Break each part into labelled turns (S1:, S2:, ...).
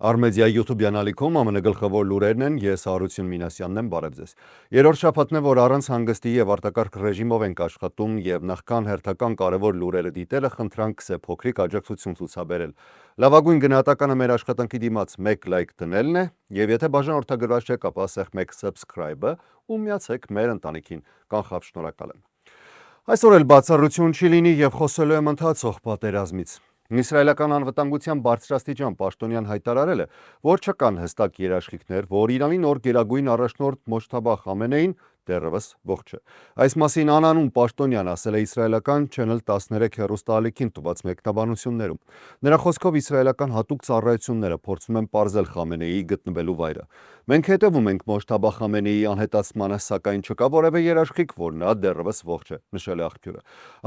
S1: Արմեդիա YouTube-յան ալիքում ԱՄՆ գլխավոր լուրերն են, ես Հարություն Մինասյանն եմ, բարև ձեզ։ Երրորդ շաբաթն է, որ առանց հանգստի եւ արտակարգ ռեժիմով ենք աշխատում եւ նախքան հերթական կարևոր լուրերը դիտելը խնդրանք է փոքրիկ աջակցություն ցուցաբերել։ Լավագույն գնահատականը մեր աշխատանքի դիմաց 1 լայք դնելն է եւ եթե բաժանորդագրված չեք, ապա ասեղ 1 subscribe-ը ու միացեք մեր ընտանիքին։ Կանխավ շնորհակալ եմ։ Այսօր էլ բացառություն չի լինի եւ խոսելու եմ ընթացող պատերազմից։ Իսրայելական անվտանգության բարձրաստիճան պաշտոնյան հայտարարել է, որ չկան հստակ երաշխիքներ, որ Իրանի նոր գերագույն առաջնորդ Մոջթաբա Խամենեին դեռևս ողջ է։ Այս մասին անանուն պաշտոնյան ասել է իսրայելական Channel 13 հեռուստաալիքին տված մեկնաբանություններում։ Նրա խոսքով իսրայելական հատուկ ծառայությունները փորձում են պարզել Խամենեիի գտնվելու վայրը։ Մենք հետևում ենք Մոջթաբա Խամենեիի անհետացմանը, սակայն չկա որևէ երաշխիք, որ նա դեռևս ողջ է, նշել է աղբյուրը։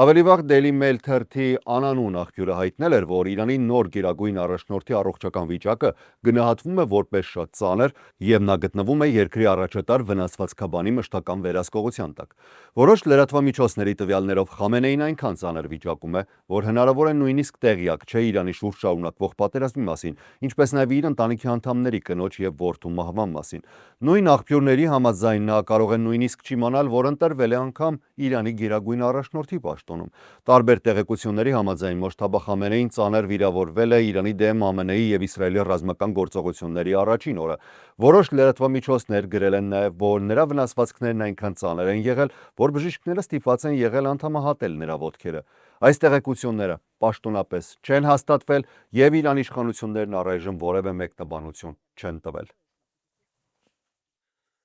S1: Ավելի վաղ Daily Mail թերթի անանուն աղբյուրը հայտնել էր, որ Իրանի նոր գերագույն առաջնորդի առողջական վիճակը գնահատվում է որպես շատ ծանր եւ նա գտնվում է երկրի առաջատար վնասվածքաբանի մշտական վերահսկողության տակ։ Որոշ լրատվամիջոցների տվյալներով Խամենեին այնքան ծանր վիճակում է, որ հնարավոր է նույնիսկ տեղյակ չէ Իրանի շուրջ շարունակվող պատերազմի մասին, ինչպես նաեւ իր ընտանիքի անդամների կնոջ եւ որդու մահվան մասին։ Նույն աղբյուրների համաձայն նա կարող է նույնիսկ չիմանալ, որ ընտրվել է անգամ Իրանի գերագույն առաջնորդի պաշտոնում։ Տարբեր տեղեկությունների համաձայն Մոջթաբա Խամենեին ծանր վիրավորվել է Իրանի դեմ ԱՄՆ-ի եւ Իսրայելի ռազմական գործողությունների առաջին օրը։ Որոշ լրատվամիջոցներ գրել են նաեւ, որ նրա վնասվածքներն այնքան ծանր են եղել, որ բժիշկները ստիպված են եղել անդամահատել նրա ոտքերը։ Այս տեղեկությունները պաշտոնապես չեն հաստատվել եւ Իրանի իշխանություններն առայժմ որևէ մեկնաբանություն չեն տվել։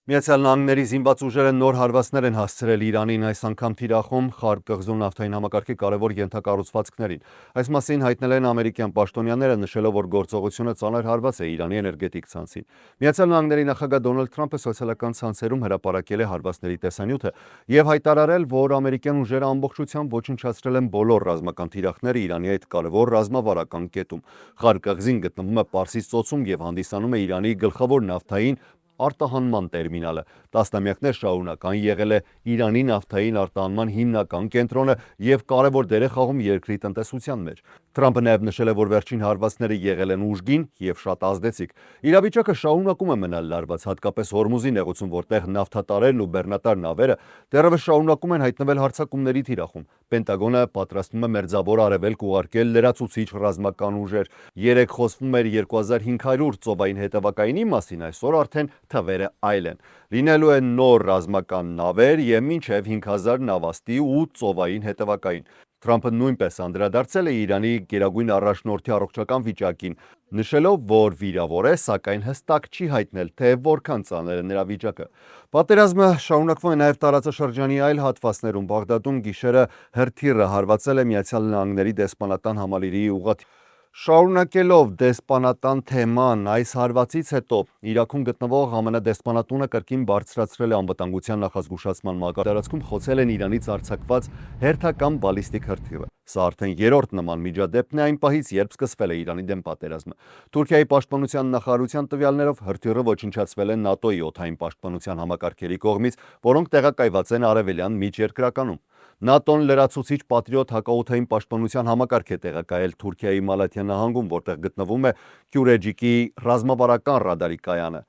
S1: Միացյալ Նահանգների զինված ուժերը նոր հարվածներ են հասցրել Իրանին, այս անգամ թիրախում Խարկ կղզու նավթային համակարգի կարևոր ենթակառուցվածքներին։ Այս մասին հայտնել են ամերիկյան պաշտոնյաները, նշելով, որ գործողությունը ծանր հարված է Իրանի էներգետիկ ցանցին։ Միացյալ Նահանգների նախագահ Դոնալդ Թրամփը սոցիալական ցանցերում հրապարակել է հարվածների տեսանյութը եւ հայտարարել, որ ամերիկյան ուժերը ամբողջությամբ ոչնչացրել են բոլոր ռազմական թիրախները Իրանի այդ կարևոր ռազմավարական կետում։ Խարկ կղզին գտնվում է Պարսից ծոցում եւ հանդիսանում է Իրանի գլխավոր նավթային արտահանման տերմինալը։ Տասնամյակներ շարունակ այն եղել է Իրանի նավթային արտահանման հիմնական կենտրոնը եւ կարևոր դեր է խաղում երկրի տնտեսության մեջ։ Թրամփը նաեւ նշել է, որ վերջին հարվածները եղել են ուժգին եւ շատ ազդեցիկ։ Իրավիճակը շարունակում է մնալ լարված, հատկապես Հորմուզի նեղուցում, որտեղ նավթատարերն ու բեռնատար նավերը դեռևս շարունակում են հայտնվել հարձակումների թիրախում։ Պենտագոնը պատրաստվում է Մերձավոր Արևելք ուղարկել լրացուցիչ ռազմական ուժեր։ Երեկ խոսվում էր 2500 ծովային հետևակայինի մասին, այսօր արդեն թվերը այլ են։ Լինելու են նոր ռազմական նավեր եւ մինչեւ 5000 նավաստի ու ծովային հետևակային։ Թրամփը նույնպես անդրադարձել է Իրանի գերագույն առաջնորդի առողջական վիճակին, նշելով, որ վիրավոր է, սակայն հստակ չի հայտնել, թե որքան ծանր է նրա վիճակը։ Պատերազմը շարունակվում է նաեւ տարածաշրջանի այլ հատվածներում։ Բաղդադում գիշերը հրթիռը հարվածել է Միացյալ Նահանգների դեսպանատան համալիրի ուղղաթիռ։ Շարունակելով դեսպանատան թեման, այս հարվածից հետո Իրաքում գտնվող ԱՄՆ դեսպանատունը կրկին բարձրացրել է անվտանգության նախազգուշացման մակարդակում, խոցել են Իրանից արձակված հերթական բալիստիկ հրթիռը։ Սա արդեն երրորդ նման միջադեպն է այն պահից, երբ սկսվել է Իրանի դեմ պատերազմը։ Թուրքիայի պաշտպանության նախարարության տվյալներով հրթիռը ոչնչացվել է ՆԱՏՕ-ի օդային պաշտպանության համակարգերի կողմից, որոնք տեղակայված են արևելյան միջերկրականում։ ՆԱՏՕ-ն լրացուցիչ Պատրիոտ հակաօդային պաշտպանության համակարգ է տեղակայել Թուրքիայի Մալաթիա նահանգում, որտեղ գտնվում է Քյուրեջիկի ռազմավարական ռադարի կայանը։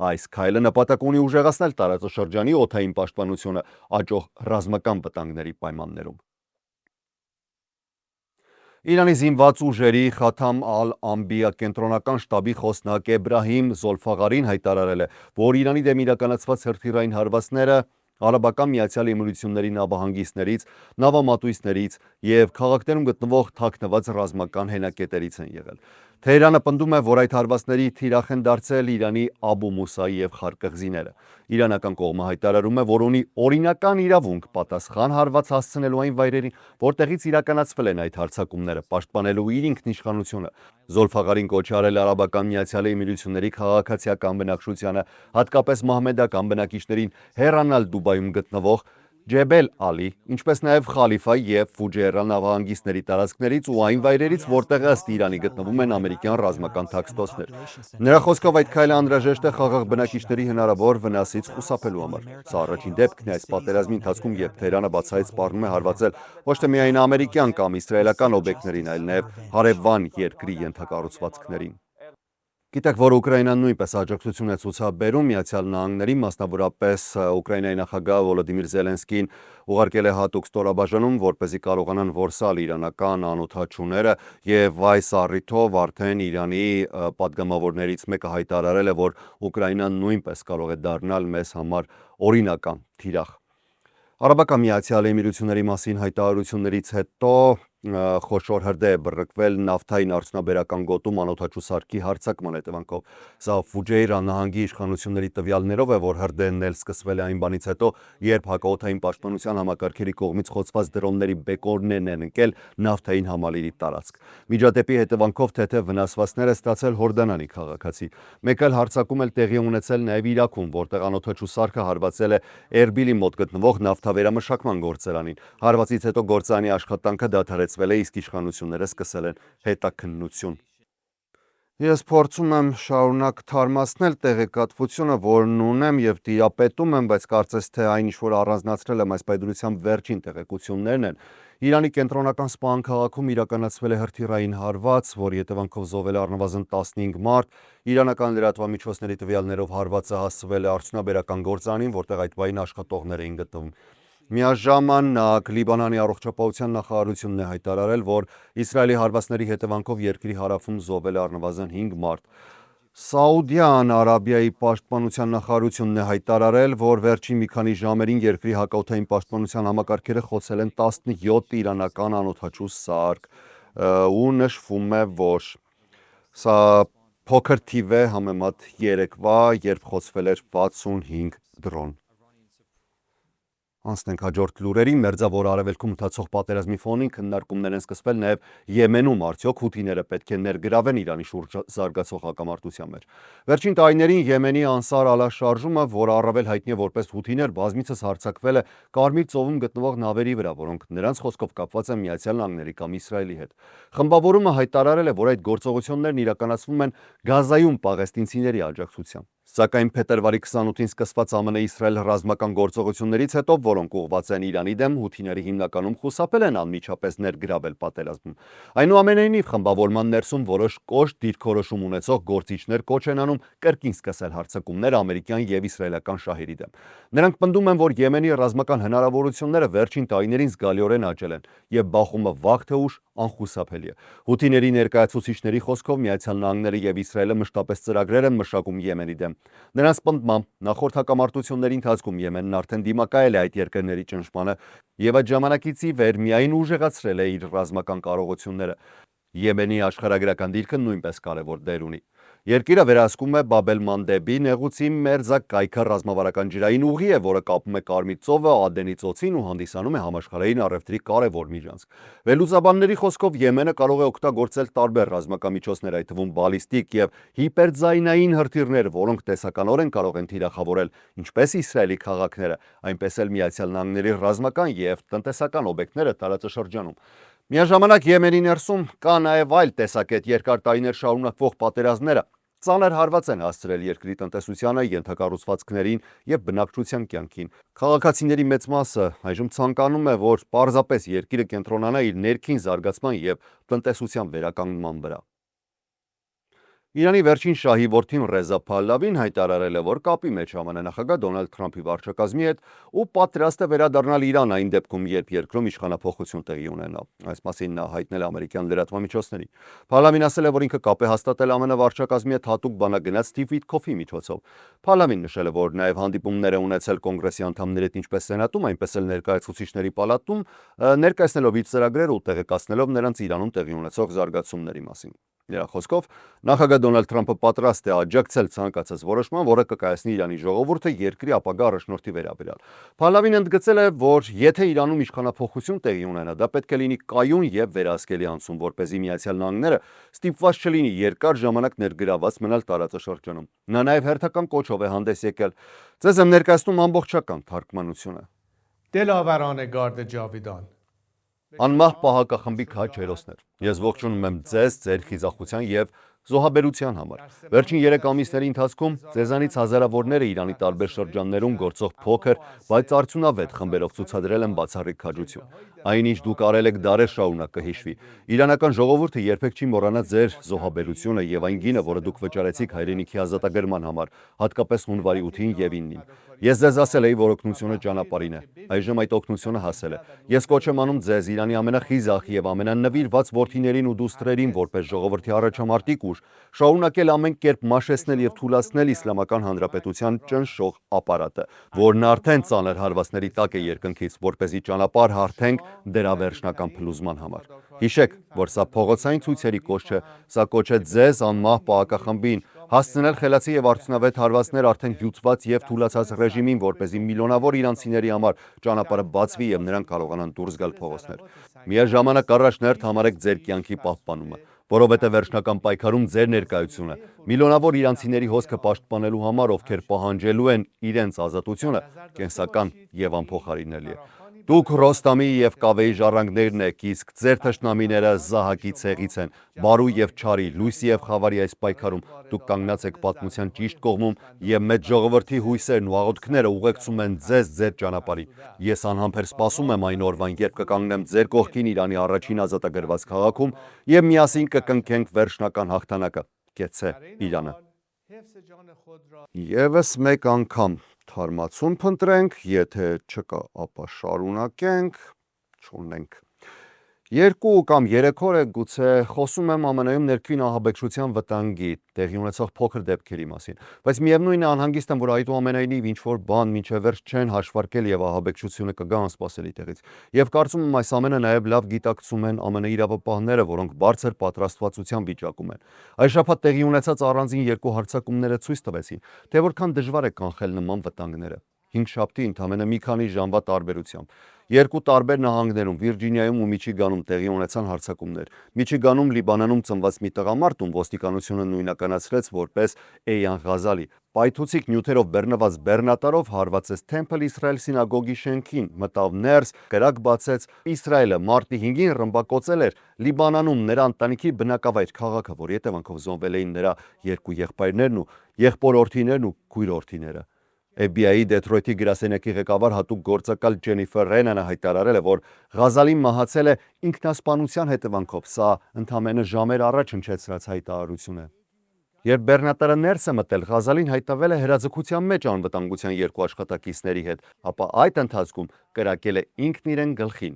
S1: Այս քայլը նպատակ ունի ուժեղացնել տարածաշրջանի օդային պաշտպանությունը աճող ռազմական վտանգների պայմաններում։ Իրանի զինված ուժերի Խաթամ ալ-Անբիա կենտրոնական շտաբի խոսնակ Էբրահիմ Զոլֆաղարին հայտարարել է, որ Իրանի դեմ իրականացված հրթիռային հարվածները Արաբական Միացյալ Էմիրությունների նավահանգիստներից, նավամատույցներից եւ քաղաքներում գտնվող թաքնված ռազմական հենակետերից են եղել։ Թեհրանը պնդում է, որ այդ հարվածների թիրախ են դարձել Իրանի Աբու Մուսա եւ Խարկ կղզիները։ Իրանական կողմը հայտարարում է, որ ունի օրինական իրավունք պատասխան հարված հասցնելու այն վայրերին, որտեղից իրականացվել են այդ հարձակումները, պաշտպանելու իր ինքնիշխանությունը։ Զոլֆաղարին կոչ արել Արաբական Միացյալ Էմիրությունների քաղաքացիական բնակչությանը, հատկապես մահմեդական բնակիչներին, հեռանալ Դուբայում գտնվող Ջեբել Ալի, ինչպես նաև Խալիֆա եւ Ֆուջեյրա նավահանգիստների տարածքներից ու այն վայրերից, որտեղ ըստ Իրանի գտնվում են ամերիկյան ռազմական թաքստոցներ։ Նրա խոսքով այդ քայլը անհրաժեշտ է խաղաղ բնակիչների հնարավոր վնասից խուսափելու համար։ Սա առաջին դեպքն է այս պատերազմի ընթացքում, երբ Թեհրանը բացահայտ սպառնում է հարվածել ոչ թե միայն ամերիկյան կամ իսրայելական օբյեկտներին, այլ նաև հարևան երկրի ենթակառուցվածքներին։ Գիտեք, որ Ուկրաինան նույնպես աջակցություն է ցուցաբերում Միացյալ Նահանգներին, մասնավորապես Ուկրաինայի նախագահ Վոլոդիմիր Զելենսկին ուղարկել է հատուկ ստորաբաժանում, որպեսզի կարողանան որսալ իրանական անօդաչուները, եւ այս առիթով արդեն Իրանի պատգամավորներից մեկը հայտարարել է, որ Ուկրաինան նույնպես կարող է դառնալ մեզ համար օրինական թիրախ։ Արաբական Միացյալ Էմիրությունների մասին հայտարարություններից հետո խոշոր հրդեհ է բռնկվել նավթային արդյունաբերական գոտում անօդաչու սարքի հարձակման հետևանքով։ Սա Ֆուջեյրա նահանգի իշխանությունների տվյալներով է, որ հրդեհն էլ սկսվել է այն բանից հետո, երբ հակաօդային պաշտպանության համակարգերի կողմից խոցված դրոնների բեկորներն են ընկել նավթային համալիրի տարածք։ Միջադեպի հետևանքով թեթև վնասվածքներ է ստացել Հորդանանի քաղաքացի։ Մեկ այլ հարձակում էլ տեղի ունեցել նաև Իրաքում, որտեղ անօդաչու սարքը հարվածել է Էրբիլի մոտ գտնվող նավթավերամշակման գործարանին։ Հարվածից հետո գործարանի աշխատանքը դադարեցվել է, իսկ իշխանությունները սկսել են հետաքննություն։ Ես փորձում եմ շարունակ թարմացնել տեղեկատվությունը, որն ունեմ եւ տիրապետում եմ, բայց կարծես թե այն ինչ որ առանձնացրել եմ այս պայդրությամբ վերջին տեղեկություններն են։ Իրանի կենտրոնական Սպահան քաղաքում իրականացվել է հրթիռային հարված, որի հետևանքով զոհվել է առնվազն 15 մարդ։ Իրանական լրատվամիջոցների տվյալներով հարվածը հասցվել է արդյունաբերական գործարանին, որտեղ այդ պահին աշխատողներ էին գտնվում։ Միաժամանակ Լիբանանի առողջապահության նախարարությունն է հայտարարել, որ Իսրայելի հարվածների հետևանքով երկրի հարավում զոհվել է առնվազն 5 մարդ։ Սաուդյան Արաբիայի պաշտպանության նախարարությունն է հայտարարել, որ վերջին մի քանի ժամերին երկրի հակաօդային պաշտպանության համակարգերը խոցել են 17 իրանական անօդաչու սարք ու նշվում է, որ սա փոքր թիվ է համեմատ երեկվա, երբ խոցվել էր 65 դրոն։ Անցնենք հաջորդ լուրերին, Մերձավոր Արևելքում ընթացող պատերազմի ֆոնին քննարկումներ են սկսվել նաև Եմենում, արդյոք հութիները պետք է ներգրավեն Իրանի շուրջ զարգացող հակամարտության մեջ։ Վերջին տարիներին Եմենի Անսար Ալա շարժումը, որը առավել հայտնի է որպես հութիներ, բազմիցս հարձակվել է Կարմիր ծովում գտնվող նավերի վրա, որոնք նրանց խոսքով կապված են Միացյալ Նահանգների կամ Իսրայելի հետ։ Խմբավորումը հայտարարել է, որ այդ գործողություններն իրականացվում են Գազայում պաղեստինցիների աջակցությամբ։ Սակայն փետրվարի 28-ին սկսված ԱՄՆ-Իսրայել ռազմական գործողություններից հետո, որոնք ուղղված են Իրանի դեմ, հութիները հիմնականում խուսափել են անմիջապես ներգրավել պատերազմում։ Այնուամենայնիվ, խմբավորման ներսում որոշ կոշտ դիրքորոշում ունեցող գործիչներ կոչ են անում կրկին սկսել հարձակումներ ամերիկյան եւ իսրայելական շահերի դեմ։ Նրանք պնդում են, որ Եմենի ռազմական հնարավորությունները վերջին տարիներին զգալիորեն աճել են եւ բախումը վաղ թե ուշ անխուսափելի է։ Հութիների ներկայացուցիչների խոսքով Միացյալ Նահանգները եւ Իսրայելը մշտապես ծրագրեր են մշակում Եմենի դեմ։ Նրանց պնդմամբ նախորդ հակամարտությունների ընթացքում Եմենն արդեն դիմակայել է այդ երկրների ճնշմանը եւ այդ ժամանակից ի վեր միայն ուժեղացրել է իր ռազմական կարողությունները։ Եմենի աշխարհագրական դիրքը նույնպես կարևոր դեր ունի։ Երկիրը վերահսկում է Բաբ էլ-Մանդեբի նեղուցի մերձակայքը ռազմավարական ջրային ուղի է, որը կապում է Կարմիր ծովը Ադենի ծոցին ու հանդիսանում է համաշխարհային առևտրի կարևոր միջանցք։ Վերլուծաբանների խոսքով Եմենը կարող է օգտագործել տարբեր ռազմական միջոցներ, այդ թվում բալիստիկ եւ հիպերձայնային հրթիռներ, որոնք տեսականորեն կարող են թիրախավորել ինչպես Իսրայելի քաղաքները, այնպես էլ Միացյալ Նահանգների ռազմական եւ տնտեսական օբյեկտները տարածաշրջանում։ Միաժամանակ Եմենի ներսում կա նաև այլ տեսակետ երկար տարիներ շարունակվող պատերազմները ծանր հարված են հասցրել երկրի տնտեսությանը, ենթակառուցվածքներին եւ բնակչության կյանքին։ Քաղաքացիների մեծ մասը այժմ ցանկանում է, որ պարզապես երկիրը կենտրոնանա իր ներքին զարգացման եւ տնտեսության վերականգնման վրա։ Իրանի վերջին շահի որդին Ռեզա Փահլավին հայտարարել է, որ կապի մեջ ԱՄՆ նախագահ Դոնալդ Թրամփի վարչակազմի հետ ու պատրաստ է վերադառնալ Իրան այն դեպքում, երբ երկրում իշխանափոխություն տեղի ունենա։ Այս մասին նա հայտնել է ամերիկյան լրատվամիջոցներին։ Փահլավին ասել է, որ ինքը կապ է հաստատել ԱՄՆ վարչակազմի հետ հատուկ բանագնաց Սթիվ Վիթքոֆի միջոցով։ Փահլավին նշել է, որ նաև հանդիպումներ է ունեցել կոնգրեսի անդամների հետ ինչպես Սենատում, այնպես էլ Ներկայացուցիչների պալատում, ներկայացնելով իր ծրագրերը ու տեղեկացնելով նրանց Իրանում տեղի ունեցող զարգացումների մասին։ Նրա խոսքով նախագահ Դոնալդ Թրամփը պատրաստ է աջակցել ցանկացած որոշման, որը կկայացնի Իրանի ժողովուրդը երկրի ապագա առաջնորդի վերաբերյալ։ Փահլավին ընդգծել է, որ եթե Իրանում իշխանափոխություն տեղի ունենա, դա պետք է լինի կայուն եւ վերահսկելի անցում, որպեսզի Միացյալ Նահանգները ստիպված չլինի երկար ժամանակ ներգրաված մնալ տարածաշրջանում։ Նա նաև հերթական կոչով է հանդես եկել։ Ձեզ եմ ներկայացնում ամբողջական թարգմանությունը։
S2: Դելավարանը Գարդը Ջավիդան
S1: Անմահ պահակախմբի քաջ հերոսներ։ Ես ողջունում եմ ձեզ, ձեր խիզախության եւ զոհաբերության համար։ Վերջին 3 ամիսների ընթացքում ձեզանից հազարավորները Իրանի տարբեր շրջաններում գործող փոքր, բայց արդյունավետ խմբերով ցուցադրել են բացառիկ քաջություն։ Այնինչ դուք արել եք դարեր շարունակ կհիշվի։ Իրանական ժողովուրդը երբեք չի մոռանա ձեր զոհաբերությունը եւ այն գինը, որը դուք վճարեցիք հայրենիքի ազատագրման համար, հատկապես հունվարի 8-ին եւ 9-ին։ Ես ձեզ ասել էի, որ օգնությունը ճանապարհին է։ Այժմ այդ օգնությունը հասել է։ Ես կոչ եմ անում ձեզ Իրանի ամենախիզախ եւ ամենանվիրված որդիներին ու դուստրերին, որպես ժողովրդի առաջամարտիկ ուժ, շարունակել ամեն կերպ մաշեցնել եւ թուլացնել Իսլամական Հանրապետության ճնշող ապարատը, որն արդեն ծանր հարվածների տակ է երկնքից, որպեսզի ճանապարհ հարթենք դրա վերջնական փլուզման համար։ Հիշեք, որ սա փողոցային ցույցերի կոչ չէ, սա կոչ է ձեզ անմահ պահակախմբին հասցնել խելացի եւ արդյունավետ հարվածներ արդեն հյուծված եւ թուլացած ռեժիմին, որպեսզի միլիոնավոր իրանցիների համար ճանապարհը բացվի եւ նրանք կարողանան դուրս գալ փողոցներ։ Միաժամանակ առաջներդ համարեք ձեր կյանքի պահպանումը, որովհետեւ վերջնական պայքարում ձեր ներկայությունը միլիոնավոր իրանցիների հոսքը պաշտպանելու համար, ովքեր պահանջելու են իրենց ազատությունը, կենսական եւ անփոխարինելի է։ Դուք Ռոստամի եւ Կավեի ժառանգներն եք, իսկ ձեր թշնամիները Զահակի ցեղից են, բարու եւ չարի, լույսի եւ խավարի այս պայքարում դուք կանգնած եք պատմության ճիշտ կողմում եւ մեծ ժողովրդի հույսերն ու աղոթքները ուղեկցում են ձեզ ձեր ճանապարհին։ Ես անհամբեր սպասում եմ այն օրվան, երբ կկանգնեմ ձեր կողքին Իրանի առաջին ազատագրված քաղաքում եւ միասին կկնքենք վերջնական հաղթանակը։ Կեցցե Իրանը։ Եվս մեկ անգամ թարմացում փնտրենք, եթե չկա, ապա շարունակենք, չունենք։ 2 կամ 3 օր է գուցե խոսում եմ ԱՄՆ-ում ներքին ահաբեկչության վտանգի տեղի ունեցող փոքր դեպքերի մասին, բայց միևնույն է անհանգիստ եմ, որ այդուամենայնիվ ինչ-որ բան մինչև վերջ չեն հաշվարկել եւ ահաբեկչությունը կգա անսպասելի տեղից։ Եվ կարծում եմ այս ամենը նաեւ լավ գիտակցում են ԱՄՆ իրավապահները, որոնք բարձր պատրաստվածության վիճակում են։ Այս շաբաթ տեղի ունեցած առանձին 2 հարձակումները ցույց տվեցին, թե որքան դժվար է կանխել նման վտանգները։ 5-շաբթի ընդամենը մի քանի ժամվա տարբերությամբ 2 տարբեր նահանգներում Վիրջինիայում ու Միչիգանում տեղի ունեցան հարձակումներ։ Միչիգանում Լիբանանում ծնված մի տղամարդ, ում ոստիկանությունը նույնականացրեց որպես Էյան Ղազալի, պայթուցիկ նյութերով բեռնված բեռնատարով հարվածեց Թեմփլ Իսրայել սինագոգի շենքին, մտավ ներս, կրակ բացեց։ Իսրայելը մարտի 5-ին ռմբակոծել էր Լիբանանում նրա ընտանիքի բնակավայր քաղաքը, որի հետևանքով զոհվել էին նրա 2 եղբայրներն ու եղբորորդիներն ու քույրորդիները։ FBI-ի Դեթրոյթի գրասենյակի ղեկավար հատուկ գործակալ Ջենիֆեր Ռենանը հայտարարել է, որ Ղազալին մահացել է ինքնասպանության հետևանքով։ Սա ընդամենը ժամեր առաջ հնչեցրած հայտարարություն է։ Երբ բեռնատարը ներս է մտել, Ղազալին հայտնվել է հրաձգության մեջ անվտանգության 2 աշխատակիցների հետ, ապա այդ ընթացքում կրակել է ինքն իրեն գլխին։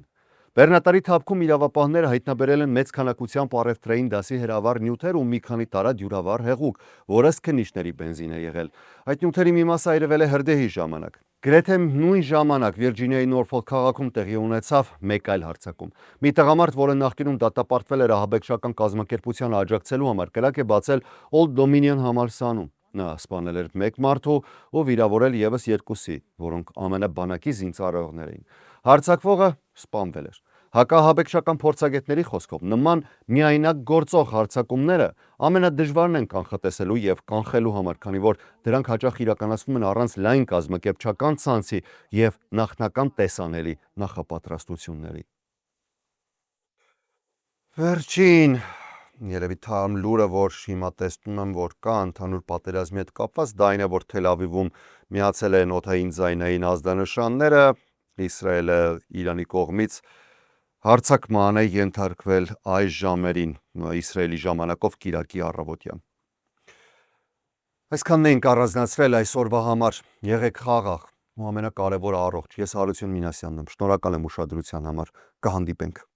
S1: Բեռնատարի թափքում իրավապահները հայտնաբերել են մեծ քանակությամբ առևտրային դասի հրավառ նյութեր ու մի քանի տարադյուրավառ հեղուկ, որը սքնիչների բենզին է եղել։ Այդ նյութերի մի մասը այրվել է հրդեհի ժամանակ։ Գրեթե նույն ժամանակ Վիրջինիայի Նորֆոլք քաղաքում տեղի ունեցավ մեկ այլ հարձակում։ Մի տղամարդ, որը նախկինում դատապարտվել էր ահաբեկչական կազմակերպությանը աջակցելու համար, կրակ է բացել Old Dominion համալսանում։ Նա սպանել էր 1 մարդու ու վիրավորել եւս 2-ի, որոնք ամենաբանակի զինծառայողներ էին։ Հարձակվողը սպանվել էր։ Հակահաբեկչական փորձագետների խոսքով նման միայնակ գործող հարձակումները ամենադժվարն են կանխատեսելու եւ կանխելու համար, քանի որ դրանք հաճախ իրականացվում են առանց լայն կազմակերպչական ցանցի եւ նախնական տեսանելի նախապատրաստությունների։ Վերջին երևի թարմ լուրը, որ հիմա տեսնում եմ, որ կա ընդհանուր պատերազմի հետ կապված, դա այն է, որ Թել Ավիվում միացել են օդային ձայնային ազդանշանները, Իսրայելը Իրանի կողմից հարձակման է ենթարկվել այս ժամերին Իսրայելի ժամանակով կիրակի առավոտյան։ Այսքանն ենք առանձնացրել այսօրվա համար։ Եղեք խաղաղ ու ամենակարևորը առողջ։ Ես Հարություն Մինասյանն եմ։ Շնորհակալ եմ ուշադրության համար։ Կհանդիպենք։